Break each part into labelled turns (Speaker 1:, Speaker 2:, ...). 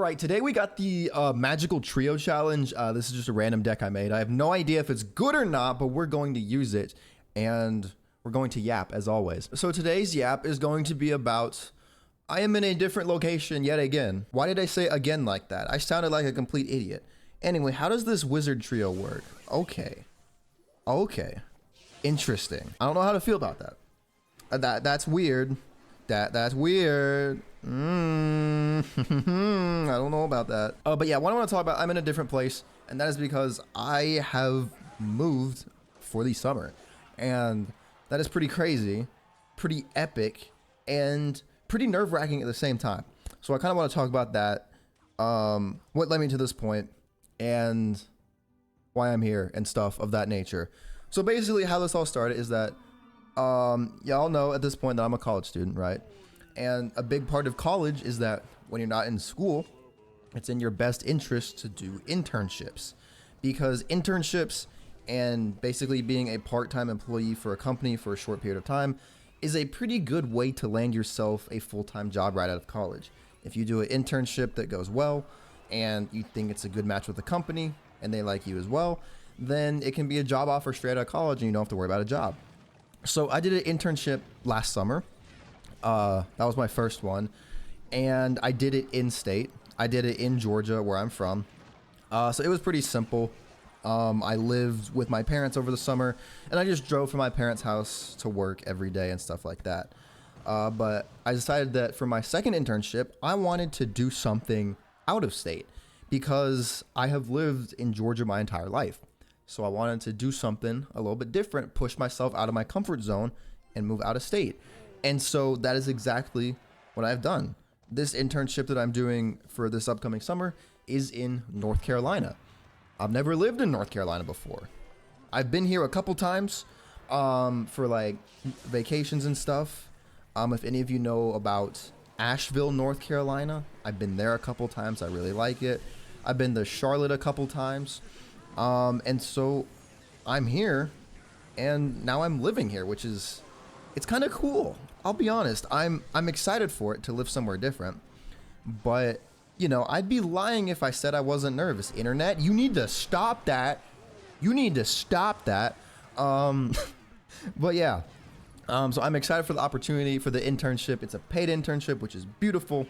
Speaker 1: right, today we got the magical trio challenge. This is just a random deck I made. I have no idea if it's good or not, but we're going to use it, and we're going to yap as always. So today's yap is going to be about, I am in a different location yet again. Why did I say again like that? I sounded like a complete idiot. Anyway, how does this wizard trio work? Okay. Interesting. I don't know how to feel about that. That's weird. That's weird. I don't know about that. But yeah, what I want to talk about, I'm in a different place, and that is because I have moved for the summer, and that is pretty crazy, pretty epic, and pretty nerve-wracking at the same time. So I kind of want to talk about that, what led me to this point, and why I'm here, and stuff of that nature. So basically how this all started is that y'all know at this point that I'm a college student, right? And a big part of college is that when you're not in school, it's in your best interest to do internships, because internships and basically being a part-time employee for a company for a short period of time is a pretty good way to land yourself a full-time job right out of college. If you do an internship that goes well and you think it's a good match with the company and they like you as well, then it can be a job offer straight out of college and you don't have to worry about a job. So I did an internship last summer. That was my first one, and I did it in state. I did it in Georgia, where I'm from. So it was pretty simple. I lived with my parents over the summer, and I just drove from my parents' house to work every day and stuff like that. But I decided that for my second internship, I wanted to do something out of state, because I have lived in Georgia my entire life. So I wanted to do something a little bit different, push myself out of my comfort zone and move out of state. And so that is exactly what I've done. This internship that I'm doing for this upcoming summer is in North Carolina. I've never lived in North Carolina before. I've been here a couple times for like vacations and stuff. If any of you know about Asheville, North Carolina, I've been there a couple times. I really like it. I've been to Charlotte a couple times. And so I'm here, and now I'm living here, which is, it's kind of cool. I'll be honest. I'm excited for it to live somewhere different, but you know, I'd be lying if I said I wasn't nervous. Internet, you need to stop that. You need to stop that. But yeah, so I'm excited for the opportunity for the internship. It's a paid internship, which is beautiful.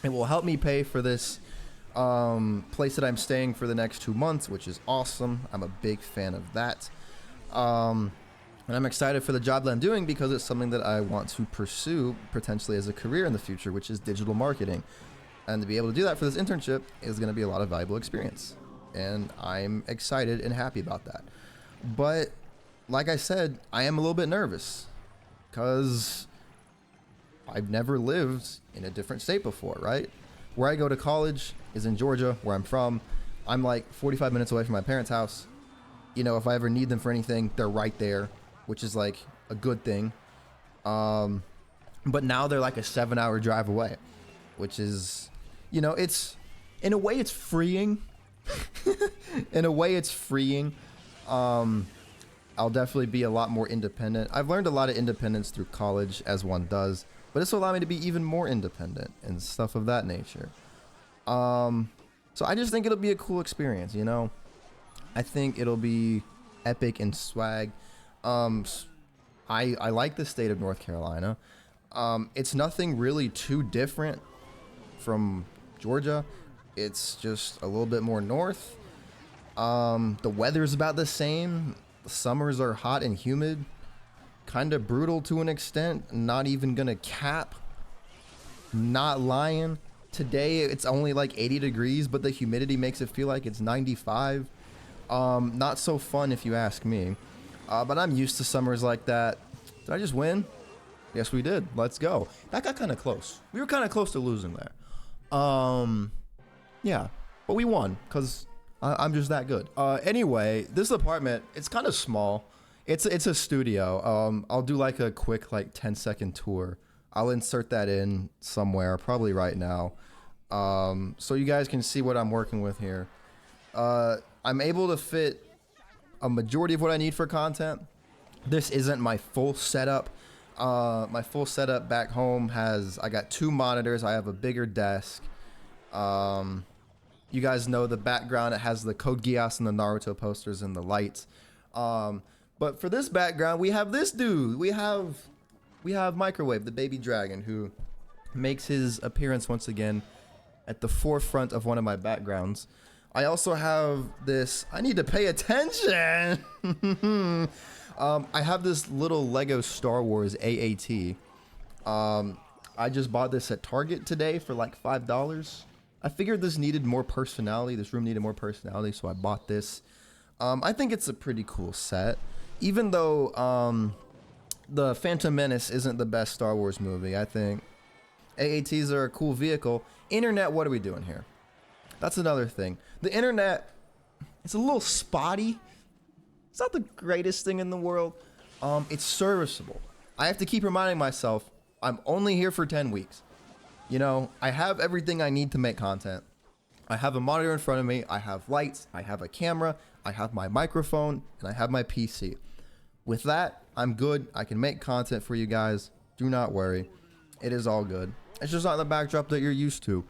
Speaker 1: It will help me pay for this place that I'm staying for the next 2 months, which is awesome. I'm a big fan of that. And I'm excited for the job that I'm doing because it's something that I want to pursue potentially as a career in the future, which is digital marketing. And to be able to do that for this internship is going to be a lot of valuable experience. And I'm excited and happy about that. But like I said, I am a little bit nervous because I've never lived in a different state before, right? Where I go to college is in Georgia, where I'm from. I'm like 45 minutes away from my parents' house. You know, if I ever need them for anything, they're right there, which is like a good thing. But now they're like a 7-hour drive away, which is, you know, it's, in a way it's freeing. In a way it's freeing. I'll definitely be a lot more independent. I've learned a lot of independence through college, as one does, but this will allow me to be even more independent and stuff of that nature. So I just think it'll be a cool experience, you know? I think it'll be epic and swag. I like the state of North Carolina. It's nothing really too different from Georgia. It's just a little bit more north. The weather's about the same. The summers are hot and humid. Kind of brutal to an extent. Not even gonna cap. Not lying. Today it's only like 80 degrees, but the humidity makes it feel like it's 95. Not so fun if you ask me. But I'm used to summers like that. Did I just win? Yes, we did. Let's go. That got kind of close. We were kind of close to losing there. Yeah, but we won because I'm just that good. Anyway, this apartment, it's kind of small. It's a studio. I'll do like a quick like 10-second tour. I'll insert that in somewhere, probably right now. So you guys can see what I'm working with here. I'm able to fit a majority of what I need for content. This isn't my full setup. My full setup back home I got 2 monitors. I have a bigger desk. You guys know the background. It has the Code Geass and the Naruto posters and the lights. But for this background, we have this dude. We have Microwave, the baby dragon, who makes his appearance once again at the forefront of one of my backgrounds. I also have this. I need to pay attention. I have this little Lego Star Wars AAT. I just bought this at Target today for like $5. I figured this needed more personality. This room needed more personality, so I bought this. I think it's a pretty cool set. Even though The Phantom Menace isn't the best Star Wars movie, I think AATs are a cool vehicle. Internet, what are we doing here? That's another thing. The internet, it's a little spotty. It's not the greatest thing in the world. It's serviceable. I have to keep reminding myself, I'm only here for 10 weeks. You know, I have everything I need to make content. I have a monitor in front of me. I have lights. I have a camera. I have my microphone, and I have my PC. With that, I'm good. I can make content for you guys. Do not worry. It is all good. It's just not the backdrop that you're used to.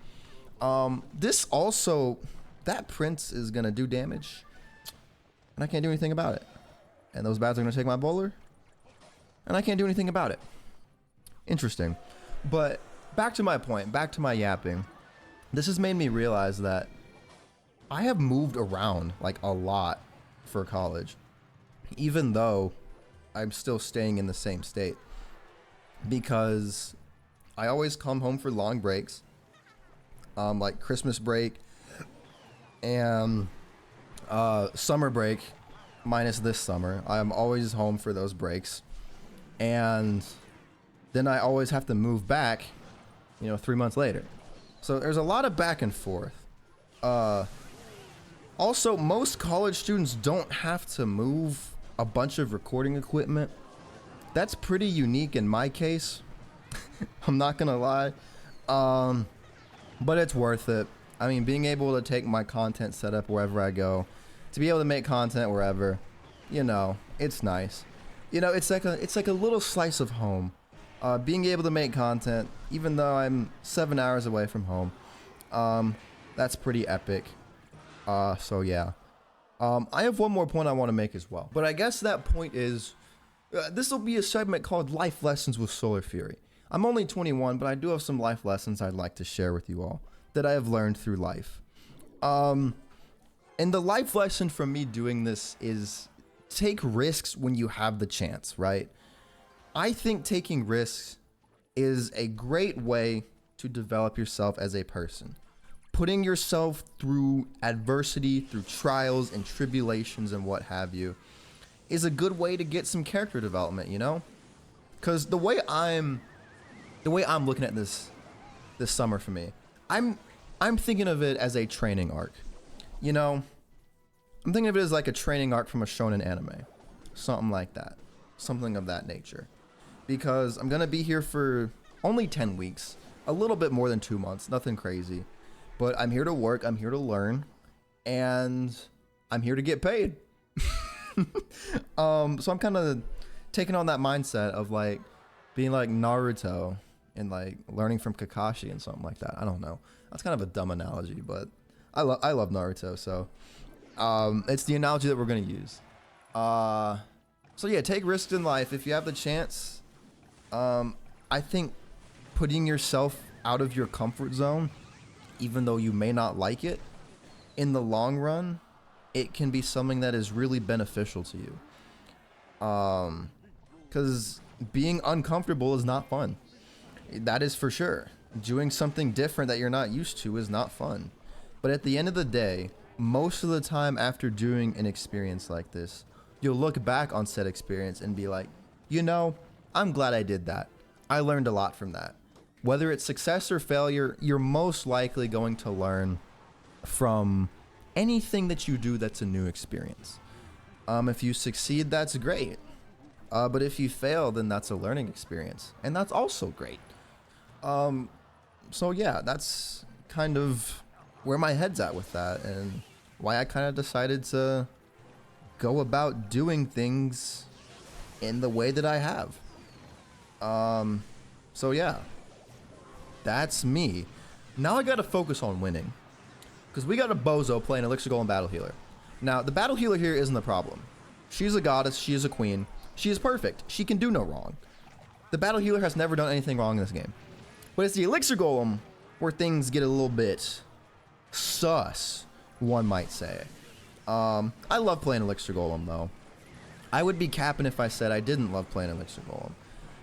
Speaker 1: This also, that print is going to do damage, and I can't do anything about it. And those bats are going to take my bowler, and I can't do anything about it. Interesting. But back to my point, back to my yapping. This has made me realize that I have moved around like a lot for college, even though I'm still staying in the same state, because I always come home for long breaks, like Christmas break and summer break, minus this summer. I'm always home for those breaks, and then I always have to move back, 3 months later. So there's a lot of back and forth. Also, most college students don't have to move a bunch of recording equipment. That's pretty unique in my case. I'm not gonna lie. But it's worth it. I mean, being able to take my content set up wherever I go, to be able to make content wherever, it's nice. It's like a little slice of home. Being able to make content, even though I'm 7 hours away from home, that's pretty epic. So yeah. I have one more point I want to make as well. But I guess that point is, this will be a segment called Life Lessons with Solar Fury. I'm only 21, but I do have some life lessons I'd like to share with you all that I have learned through life. And the life lesson from me doing this is take risks when you have the chance, right? I think taking risks is a great way to develop yourself as a person. Putting yourself through adversity, through trials and tribulations and what have you, is a good way to get some character development, Because the way I'm looking at this summer for me, I'm thinking of it as a training arc. I'm thinking of it as like a training arc from a shonen anime. Something like that. Something of that nature. Because I'm going to be here for only 10 weeks. A little bit more than 2 months. Nothing crazy. But I'm here to work. I'm here to learn. And I'm here to get paid. So I'm kind of taking on that mindset of like being like Naruto and like learning from Kakashi and something like that. I don't know. That's kind of a dumb analogy, but I love Naruto. So it's the analogy that we're going to use. So yeah, take risks in life if you have the chance. I think putting yourself out of your comfort zone, even though you may not like it, in the long run, it can be something that is really beneficial to you. Because being uncomfortable is not fun. That is for sure. Doing something different that you're not used to is not fun. But at the end of the day, most of the time after doing an experience like this, you'll look back on said experience and be like, I'm glad I did that. I learned a lot from that. Whether it's success or failure, you're most likely going to learn from anything that you do that's a new experience. If you succeed, that's great. But if you fail, then that's a learning experience. And that's also great. So yeah, that's kind of where my head's at with that, and why I kind of decided to go about doing things in the way that I have. So yeah, that's me. Now I gotta focus on winning. Because we got a bozo playing Elixir Golem Battle Healer. Now, the Battle Healer here isn't the problem. She's a goddess, she is a queen. She is perfect. She can do no wrong. The Battle Healer has never done anything wrong in this game. But it's the Elixir Golem where things get a little bit sus, one might say. I love playing Elixir Golem, though. I would be capping if I said I didn't love playing Elixir Golem.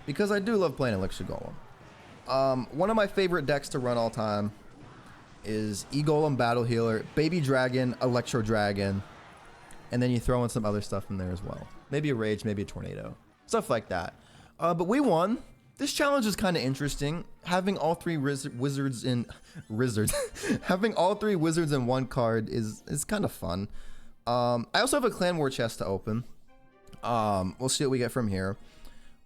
Speaker 1: Because I do love playing Elixir Golem. One of my favorite decks to run all time is E-Golem Battle Healer, Baby Dragon, Electro Dragon, and then you throw in some other stuff in there as well. Maybe a Rage, maybe a Tornado. Stuff like that. But we won. This challenge is kind of interesting. Having all three wizards in... Having all three wizards in one card is kind of fun. I also have a Clan War chest to open. We'll see what we get from here.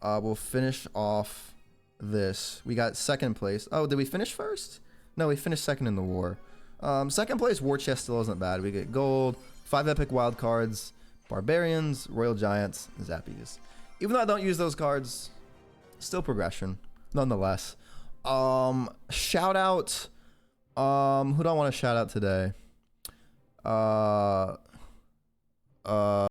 Speaker 1: We'll finish off this. We got second place. Oh, did we finish first? No, we finished second in the war. Second place war chest still isn't bad. We get gold, 5 epic wild cards, barbarians, royal giants, zappies. Even though I don't use those cards, still progression, nonetheless. Shout out. Who do I want to shout out today?